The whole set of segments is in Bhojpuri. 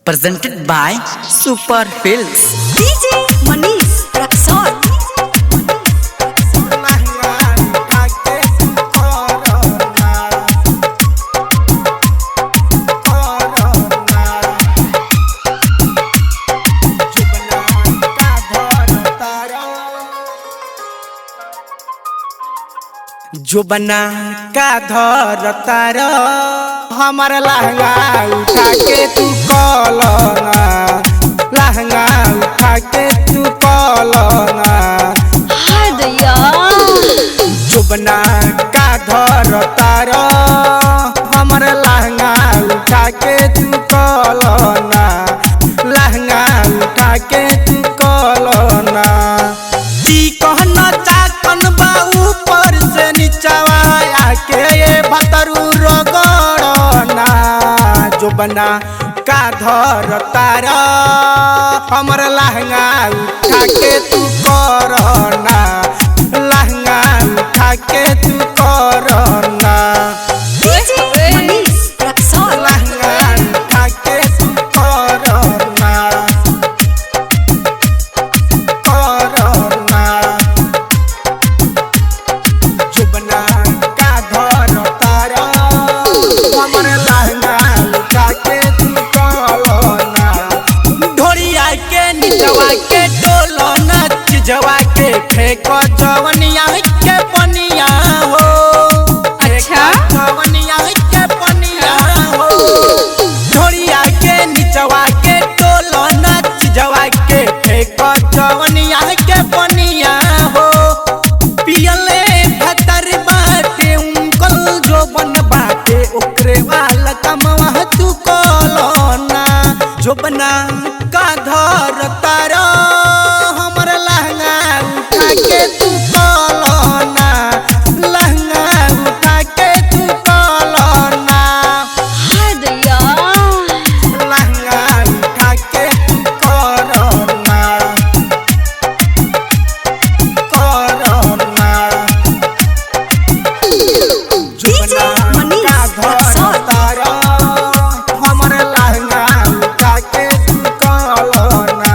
presented by Super Films. DJ Manish Raksol. जो बना का धर तारा हमारा लहंगा उठा के तू कलना, लहंगा उठा के तू कलना। जो बना का धर तारा हमारा लहंगा उठा के तू कलना, लहंगा उठा के तू कलना। जी कहना चाकन बा ऊपर से नीचवा आके ये भतरू रगड़ना। जो बना का धर तारा हमर लहंगा उठा के तू करना, लहंगा उठा के तू करना। DJ Manish Raksol. लहंगा उठा के तू करना, करना। जो बना का धर तारा हमर लहंगा उठा के तू करना। ढोरिया के निचवा के डोलना, चिजवा के फेंको जवनिया के पनिया हो। अच्छा जवनिया के पनिया हो। ढोरिया के निचवा के डोलना, चिजवा के फेंको जवनिया के पनिया हो। पियले भतर बाटे उनकल जो बन बाटे ओकरे वाला कमवा तू कलना। जो बना का धर तारा हमर लहंगा उठा के तू कलना, लहंगा उठा के तू कलना। लहंगा उठा के तू करना, करना। DJ Manish Raksol. तारा हमर लहंगा उठा के तू कलना,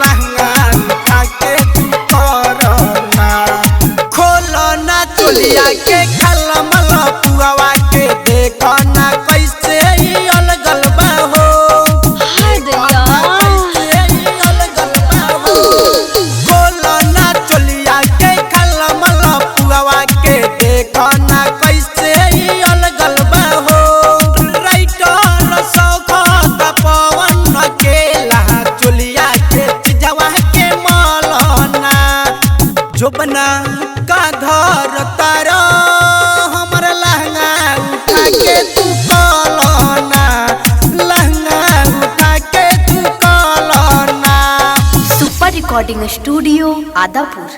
लहंगा उठा के तू करना। खोलना चोलिया के खलमल पुआवा के देखना कैसे ही अलगल बा हो। खोलना चोलिया के खलमल पुआवा के देखना कैसे ही अलगल बा हो। राइटर सौखत पवन अकेला चोलिया के चिजवा के मलना। जो बना का धर तारा हमर लहंगा उठा के तू कलना, लहंगा उठा के तू कलना। Super Recording Studio, Adapur.